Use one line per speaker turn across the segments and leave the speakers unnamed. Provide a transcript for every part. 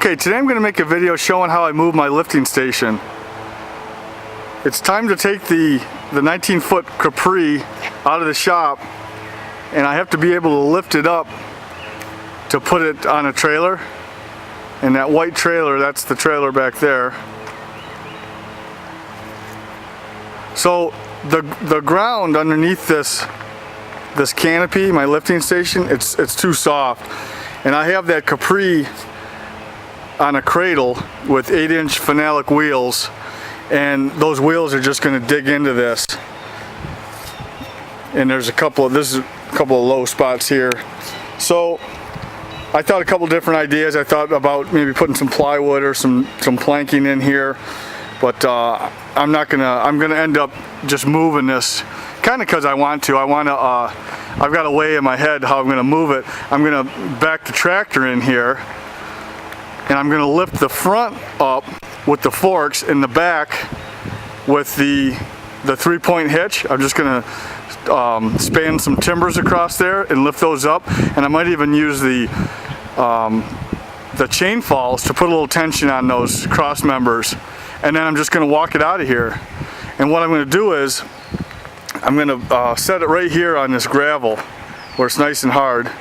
Okay, today I'm going to make a video showing how I move my lifting station. It's time to take the 19-foot Capri out of the shop, and I have to be able to lift it up to put it on a trailer. And that white trailer, that's the trailer back there. So the ground underneath this canopy, my lifting station, it's too soft. And I have that Capri on a cradle with 8-inch phenolic wheels, and those wheels are just going to dig into this. And there's a couple of low spots here. So I thought a couple different ideas. I thought about maybe putting some plywood or some planking in here, but I'm gonna end up just moving this kind of because I want to. I've got a way in my head how I'm gonna move it. I'm gonna back the tractor in here, and I'm gonna lift the front up with the forks, in the back with the 3-point hitch. I'm just gonna span some timbers across there and lift those up, and I might even use the chain falls to put a little tension on those cross members, and then I'm just gonna walk it out of here. And what I'm gonna do is I'm gonna set it right here on this gravel where it's nice and hard,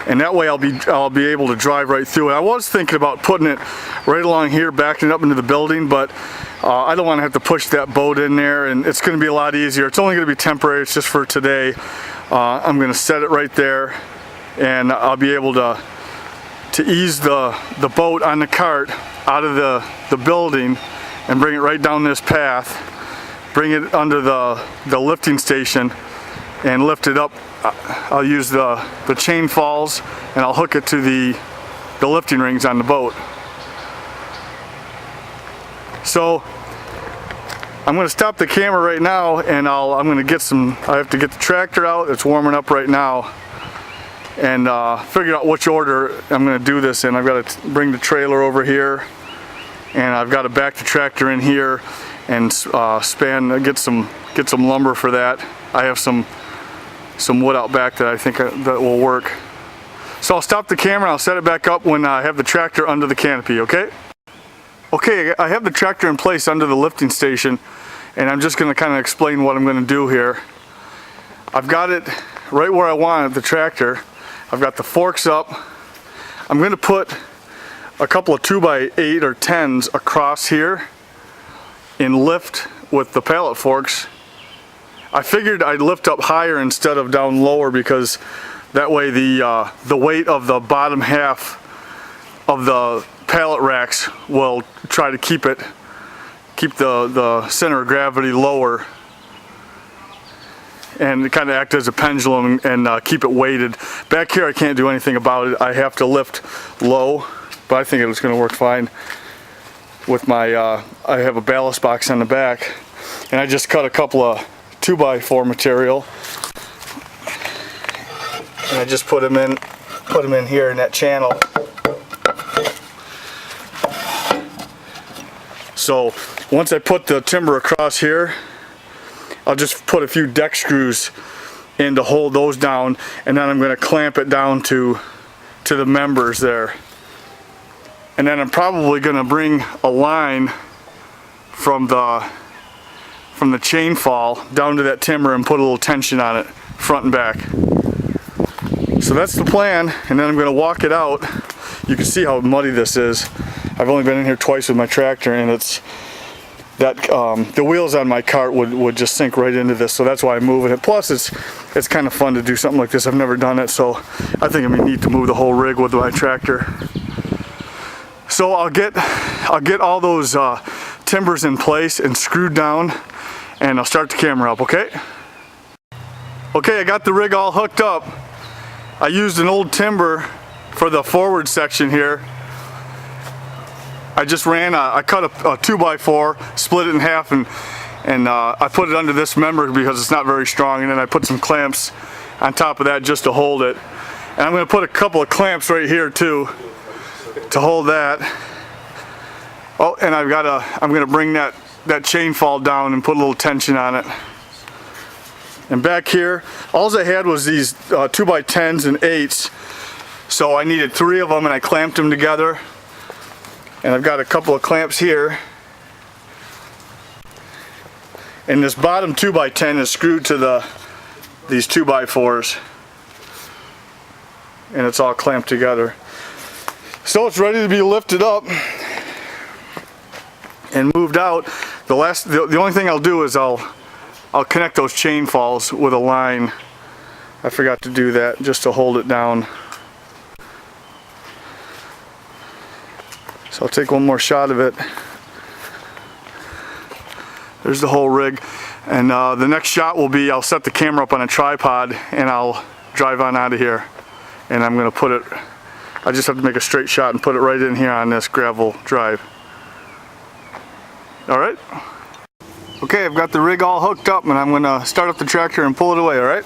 and that way I'll be able to drive right through it. I was thinking about putting it right along here, backing it up into the building, but I don't want to have to push that boat in there, and it's going to be a lot easier. It's only going to be temporary. It's just for today. I'm going to set it right there, and I'll be able to ease the boat on the cart out of the building and bring it right down this path, bring it under the lifting station and lift it up. I'll use the chain falls, and I'll hook it to the lifting rings on the boat. So I'm going to stop the camera right now, and I'm going to get I have to get the tractor out. It's warming up right now, and figure out which order I'm going to do this in. I've got to bring the trailer over here, and I've got to back the tractor in here and get some lumber for that. I have some wood out back that I think that will work. So I'll stop the camera and I'll set it back up when I have the tractor under the canopy, okay? Okay, I have the tractor in place under the lifting station, and I'm just going to kind of explain what I'm going to do here. I've got it right where I want it, the tractor. I've got the forks up. I'm going to put a couple of 2x8 or 10s across here and lift with the pallet forks. I figured I'd lift up higher instead of down lower, because that way the weight of the bottom half of the pallet racks will try to keep the center of gravity lower, and kind of act as a pendulum and keep it weighted. Back here I can't do anything about it. I have to lift low, but I think it's going to work fine with my I have a ballast box on the back, and I just cut a couple of 2x4 material, and I just put them in here in that channel. So once I put the timber across here, I'll just put a few deck screws in to hold those down, and then I'm going to clamp it down to the members there. And then I'm probably going to bring a line from the chain fall down to that timber and put a little tension on it, front and back. So that's the plan, and then I'm going to walk it out. You can see how muddy this is. I've only been in here twice with my tractor, and it's that the wheels on my cart would just sink right into this, so that's why I'm moving it. Plus it's kind of fun to do something like this. I've never done it, so I think it'd be neat to move the whole rig with my tractor. So I'll get all those timbers in place and screwed down, and I'll start the camera up, okay? Okay, I got the rig all hooked up. I used an old timber for the forward section here. I just I cut a 2x4, split it in half, and I put it under this member because it's not very strong, and then I put some clamps on top of that just to hold it. And I'm going to put a couple of clamps right here too to hold that. Oh, and I'm going to bring that chain fall down and put a little tension on it. And back here, all I had was these 2x10s and 8s. So I needed 3 of them, and I clamped them together. And I've got a couple of clamps here. And this bottom 2x10 is screwed to these 2x4s. And it's all clamped together. So it's ready to be lifted up and moved out. The only thing I'll do is I'll connect those chain falls with a line. I forgot to do that just to hold it down. So I'll take one more shot of it. There's the whole rig. And the next shot will be I'll set the camera up on a tripod and I'll drive on out of here. And I'm going to put it, I just have to make a straight shot and put it right in here on this gravel drive. Alright? Okay, I've got the rig all hooked up and I'm going to start up the tractor and pull it away, alright?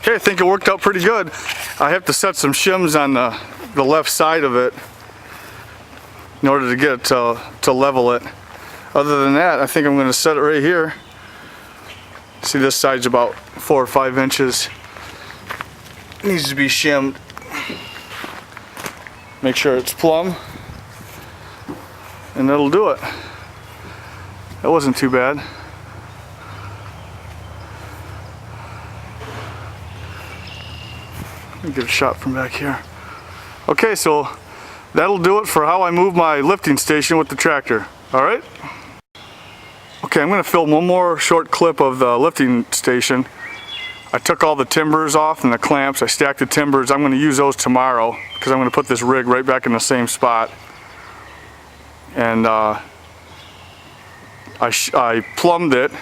Okay, I think it worked out pretty good. I have to set some shims on the left side of it in order to get it to level it. Other than that, I think I'm going to set it right here. See, this side's about 4 or 5 inches. It needs to be shimmed. Make sure it's plumb, and that'll do it. That wasn't too bad. Let me get a shot from back here. Okay, so that'll do it for how I move my lifting station with the tractor. All right? Okay, I'm going to film one more short clip of the lifting station. I took all the timbers off and the clamps. I stacked the timbers. I'm going to use those tomorrow because I'm going to put this rig right back in the same spot. And I plumbed it,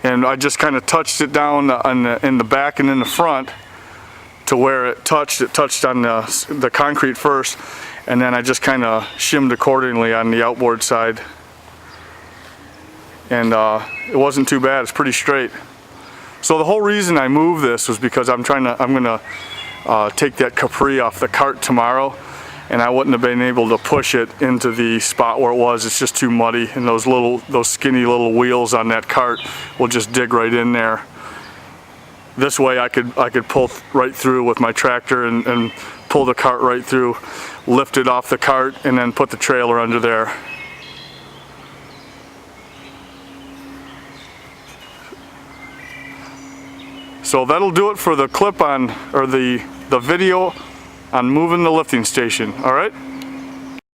and I just kind of touched it down in the back and in the front to where it touched. It touched on the concrete first, and then I just kind of shimmed accordingly on the outboard side. And it wasn't too bad. It's pretty straight. So the whole reason I moved this was because I'm gonna take that Capri off the cart tomorrow, and I wouldn't have been able to push it into the spot where it was. It's just too muddy, and those skinny little wheels on that cart will just dig right in there. This way I could pull right through with my tractor and pull the cart right through, lift it off the cart, and then put the trailer under there. So that'll do it for the clip on, or the video on moving the lifting station. All right?